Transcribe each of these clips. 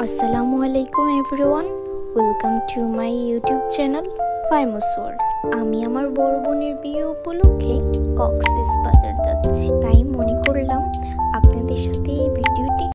আসসালামু আলাইকুম everyone, welcome to my YouTube channel Faima's world. আমি আমার বড় বোনের বিয়ে উপলক্ষে কক্সবাজার যাচ্ছি, তাই মনে করলাম আপনাদের সাথে এই ভিডিওটি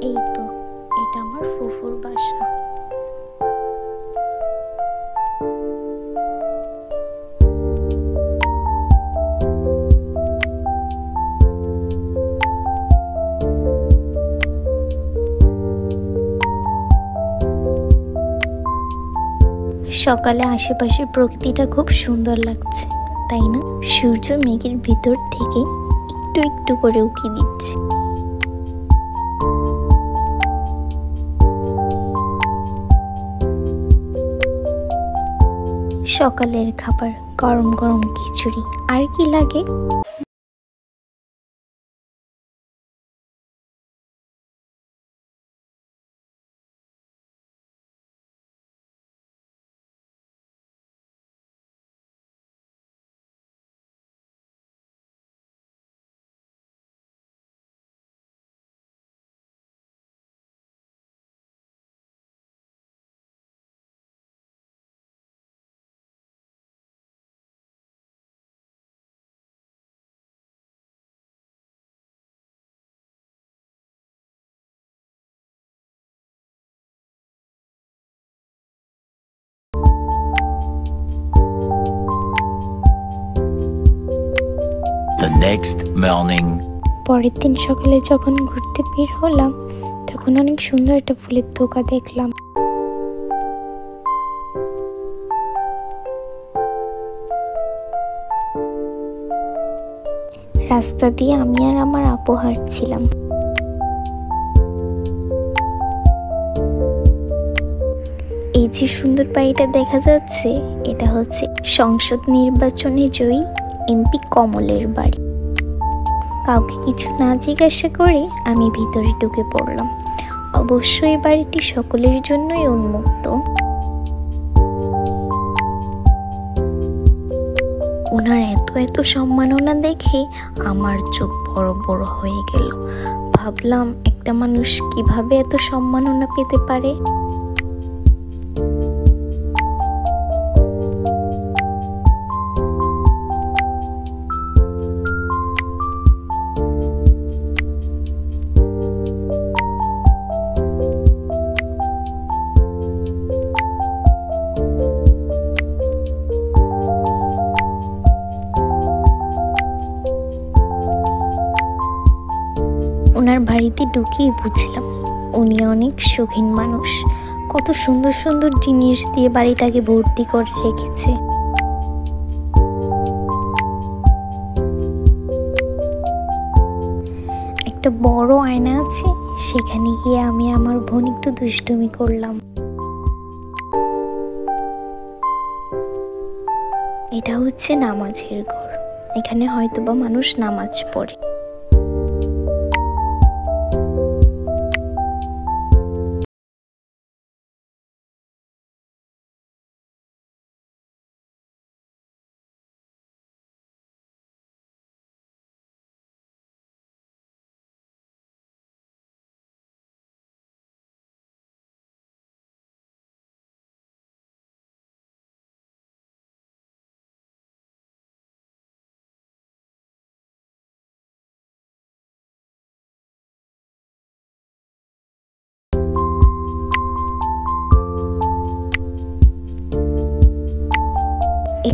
এই তো এটা আমার ফুফুর বাসা। সকালে আশেপাশে প্রকৃতিটা খুব সুন্দর লাগছে, তাই না? সূর্য মেঘের ভিতর থেকে একটু একটু করে উঁকি দিচ্ছে। সকালের খাবার গরম গরম খিচুড়ি, আর কি লাগে। The next morning. পরের দিন সকালে যখন ঘুরতে বের হলাম, তখন অনেক সুন্দর একটা ফুলের দোকা দেখলাম। রাস্তা দিয়ে আমি আর আমার আপু হাঁটছিলাম। এই যে সুন্দর বাড়িটা দেখা যাচ্ছে, এটা হচ্ছে সংসদ নির্বাচনে জয়ী এমপি কমলের বাড়ি। কাউকে কিছু না জিজ্ঞাসা করে আমি ভিতরে ঢুকে পড়লাম। অবশ্যই বাড়িটি সকলের জন্যই উন্মুক্ত। ওনার এত এত সম্মাননা দেখে আমার চোখ বড় বড় হয়ে গেল। ভাবলাম একটা মানুষ কিভাবে এত সম্মাননা পেতে পারে। ওনার বাড়িতে ঢুকিয়ে বুঝলাম উনি অনেক শৌখিন মানুষ। কত সুন্দর সুন্দর জিনিস দিয়ে বাড়িটাকে ভর্তি করে রেখেছে। একটা বড় আয়না আছে, সেখানে গিয়ে আমি আমার বোন একটু দুষ্টুমি করলাম। এটা হচ্ছে নামাজের ঘর, এখানে হয়তোবা মানুষ নামাজ পড়ে।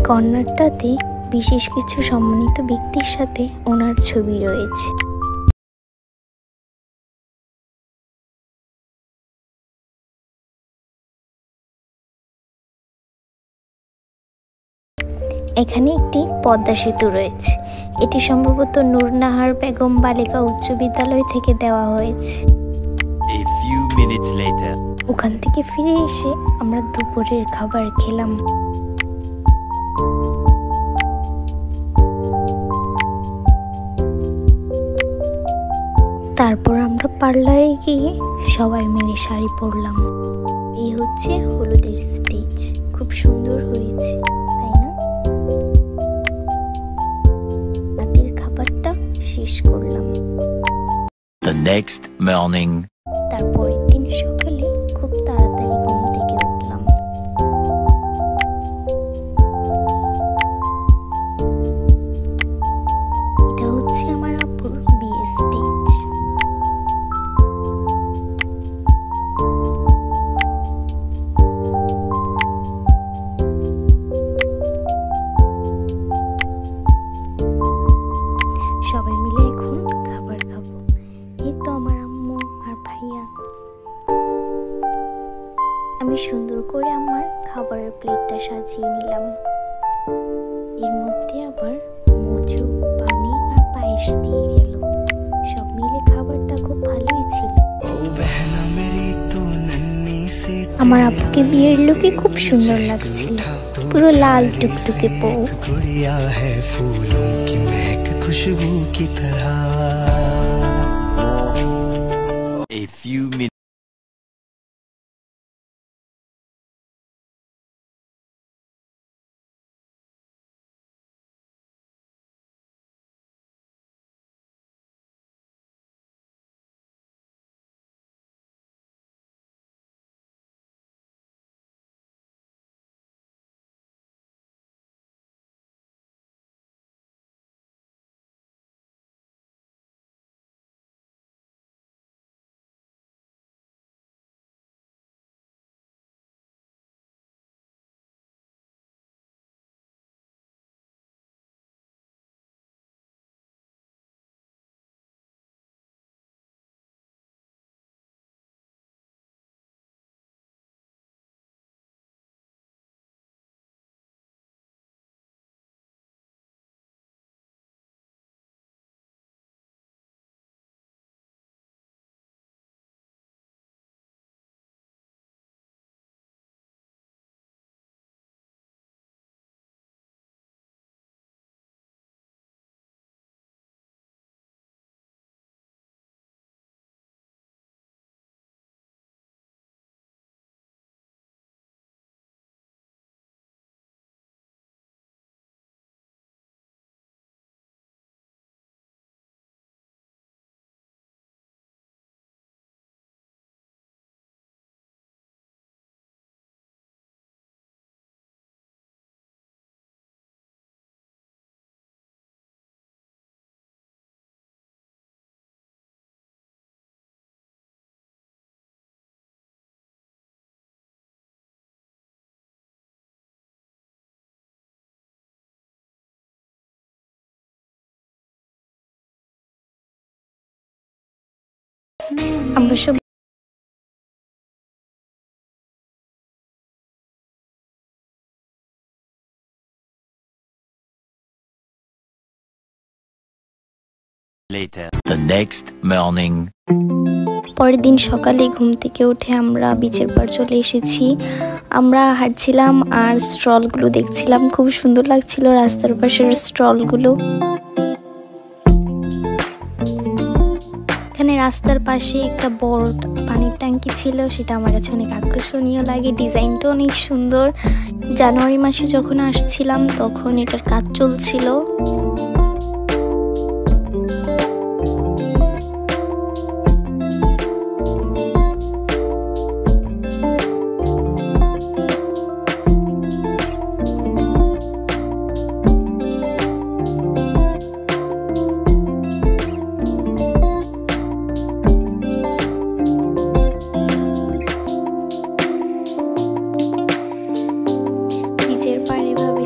কর্নারটাতে বিশেষ কিছু সম্মানিত ব্যক্তির সাথে ওনার ছবি রয়েছে। এখানে একটি পদ্মা সেতু রয়েছে। এটি সম্ভবত নূরনাহার বেগম বালিকা উচ্চ বিদ্যালয় থেকে দেওয়া হয়েছে। A few minutes later. ওখান থেকে ফিরে এসে আমরা দুপুরের খাবার খেলাম। তারপর আমরা পার্লারে গিয়ে সবাই মিলে শাড়ি পরলাম। এই হচ্ছে হলুদের স্টেজ, খুব সুন্দর হয়েছে, তাই না? রাতের খাবারটা শেষ করলাম। The next morning. তারপরের দিন সকালে খুব তাড়াতাড়ি ঘুম থেকে উঠলাম। এটা হচ্ছে আমার আপুর বিয়ের স্টেজ। সবাই মিলে এখন খাবার খাবো। এই তো আমার আম্মু আর ভাইয়া। আমি সুন্দর করে আমার খাবারের প্লেটটা সাজিয়ে নিলাম। এর মধ্যে আবার মজু, পানি আর পায়েস দিয়ে গেল। সব মিলে খাবারটা খুব ভালোই ছিল। আমার আপুকে বিয়ের লুকে খুব সুন্দর লাগছিল, পুরো লাল টুকটুকে বউ। A few minutes. আমরা সব Later. The next morning. পরের দিন সকালে ঘুম থেকে উঠে আমরা বিচের পাড় চলে এসেছি। আমরা হাঁটছিলাম আর স্টলগুলো দেখছিলাম, খুব সুন্দর লাগছিল রাস্তার পাশের স্টলগুলো। এখানে রাস্তার পাশে একটা বড় পানির ট্যাঙ্কি ছিল, সেটা আমার কাছে অনেক আকর্ষণীয় লাগে। ডিজাইনটা অনেক সুন্দর। জানুয়ারি মাসে যখন আসছিলাম তখন এটার কাজ চলছিল।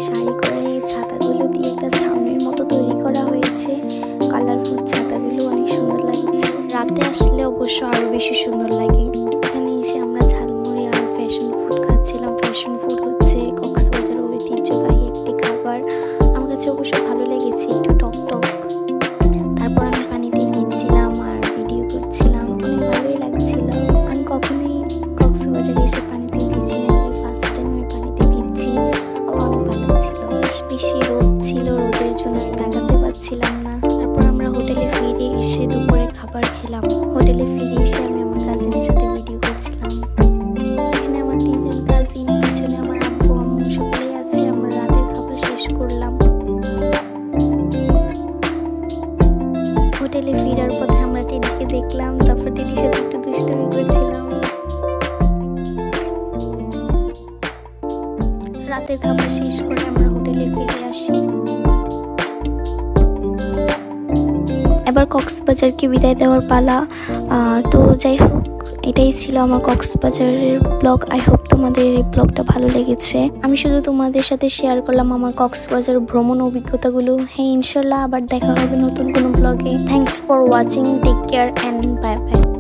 শাড়ি করে রাতে আসলে অবশ্য আরো বেশি সুন্দর লাগে। এখানে এসে আমরা ঝালমুড়ি আর ফ্যাশন ফুড খাচ্ছিলাম। ফ্যাশন ফুড হচ্ছে কক্সবাজারের ঐতিহ্যবাহী একটি খাবার। আমার কাছে অবশ্য ভালো লেগেছে, একটু টক টক। তারপর আমি পানিতে ভিজছিলাম আর ভিডিও করছিলাম, অনেক ভালোই লাগছিল। আমি কখনোই কক্সবাজারে এসে পানিতে ভিজি নাই, এই ফার্স্ট টাইম আমি পানিতে ভিজছি। আমার অনেক ভালো লাগছিল। বেশি রোদ ছিল, রোদের জন্য আমি তাকাতে পারছিলাম না। তারপর আমরা হোটেলে ফিরে এসে দুপুরে খাবার খেলাম। হোটেলে ফিরে এসে আমি আমার কাজিনের সাথে ভিডিও করছিলাম। এখানে আমার 3জন কাজিন, পিছনে আমার আব্বু আম্মু সকলেই আছে। আমরা রাতের খাবার শেষ করলাম। হোটেলে ফেরার পথে আমরা টেডিকে দেখলাম, তারপর টেডির সাথে একটু দুষ্টামি করছিলাম। রাতের খাবার শেষ করে আমরা হোটেলে ফিরে আসি। এবার কক্সবাজারকে বিদায় দেওয়ার পালা। তো যাই হোক, এটাই ছিল আমার কক্সবাজারের ব্লগ। আই হোপ তোমাদের এই ব্লগটা ভালো লেগেছে। আমি শুধু তোমাদের সাথে শেয়ার করলাম আমার কক্সবাজার ভ্রমণ অভিজ্ঞতাগুলো। হ্যাঁ, ইনশাল্লাহ আবার দেখা হবে নতুন কোনো ব্লগে। Thanks for watching, take care and bye by.